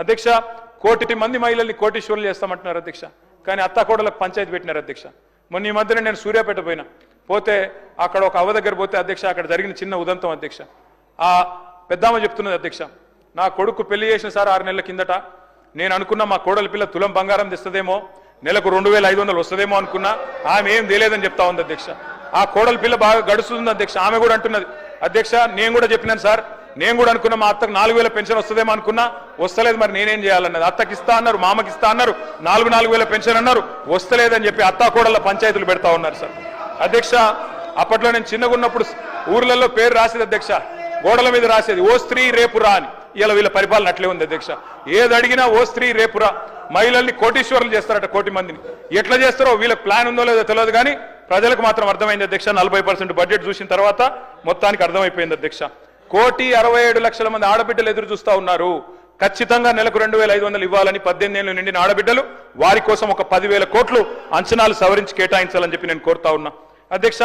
అధ్యక్ష కోటి మంది మహిళల్ని కోటీశ్వరులు చేస్తామంటున్నారు అధ్యక్ష. కానీ అత్తాకోడలకు పంచాయతీ పెట్టినారు అధ్యక్ష. మొన్న ఈ మధ్యన నేను సూర్యాపేట పోతే అక్కడ ఒక అవ్వ దగ్గర పోతే అధ్యక్ష అక్కడ జరిగిన చిన్న ఉదంతం అధ్యక్ష. ఆ పెద్దామ చెప్తున్నది అధ్యక్ష, నా కొడుకు పెళ్లి చేసిన సార్ 6 నెలల కిందట నేను అనుకున్నా మా కోడలి పిల్ల తులం బంగారం తెస్తుందేమో, నెలకు 2500 వస్తుందేమో అనుకున్నా, ఆమె ఏం తెలియదని చెప్తా ఉంది అధ్యక్ష. ఆ కోడలి పిల్ల బాగా గడుస్తుంది అధ్యక్ష. ఆమె కూడా అంటున్నది అధ్యక్ష, నేను కూడా చెప్పినాను సార్, నేను కూడా అనుకున్నా మా అత్తకు 4000 పెన్షన్ వస్తుందేమో అనుకున్నా, వస్తలేదు, మరి నేనేం చేయాలన్నది. అత్తకి ఇస్తా అన్నారు, మామకి ఇస్తా అన్నారు, 4000 పెన్షన్ అన్నారు, వస్తలేదని చెప్పి అత్తా కోడళ్ళ పంచాయతీలు పెడతా ఉన్నారు సార్. అధ్యక్ష అప్పట్లో నేను చిన్నగా ఉన్నప్పుడు ఊర్లలో పేరు రాసేది అధ్యక్ష, గోడల మీద రాసేది ఓ స్త్రీ రేపురా అని. ఇలా వీళ్ళ పరిపాలన అట్లే ఉంది అధ్యక్ష. ఏది అడిగినా ఓ స్త్రీ రేపురా. మహిళల్ని కోటీశ్వరులు చేస్తారట, 1 కోటి మందిని. ఎట్లా చేస్తారో వీళ్ళకి ప్లాన్ ఉందో లేదో తెలియదు, కానీ ప్రజలకు మాత్రం అర్థమైంది అధ్యక్ష. 40% బడ్జెట్ చూసిన తర్వాత మొత్తానికి అర్థమైపోయింది అధ్యక్ష. 1,67,00,000 మంది ఆడబిడ్డలు ఎదురు చూస్తా ఉన్నారు. ఖచ్చితంగా నెలకు 2,500 ఇవ్వాలని 18 ఏళ్లు నిండిన ఆడబిడ్డలు, వారి కోసం ఒక 10,000 కోట్లు అంచనాలు సవరించి కేటాయించాలని చెప్పి నేను కోరుతా ఉన్నా అధ్యక్ష.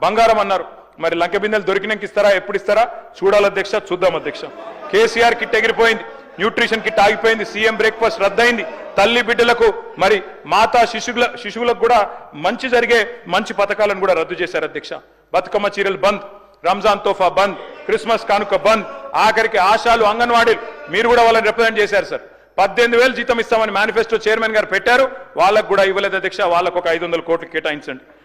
బంగారం అన్నారు, మరి లంక బిందెలు దొరికినాక ఇస్తారా, ఎప్పుడు ఇస్తారా చూడాలి అధ్యక్ష, చూద్దాం అధ్యక్ష. కేసీఆర్ కిట్ ఎగిరిపోయింది, న్యూట్రిషన్ కిట్ ఆగిపోయింది, సీఎం బ్రేక్ఫాస్ట్ రద్దయింది, తల్లి బిడ్డలకు మరి మాతా శిశువులకు కూడా మంచి జరిగే మంచి పథకాలను కూడా రద్దు చేశారు అధ్యక్ష. బతుకమ్మ చీరలు బంద్, రంజాన్ తోఫా బంద్, క్రిస్మస్ కానుక బంద్, ఆఖరికి ఆశాలు అంగన్వాడీలు మీరు కూడా వాళ్ళని రిప్రజెంట్ చేశారు సార్. 18,000 జీతం ఇస్తామని మేనిఫెస్టో చైర్మన్ గారు పెట్టారు, వాళ్ళకు కూడా ఇవ్వలేదు అధ్యక్ష. వాళ్ళకు ఒక 500 కోట్లు కేటాయించండి.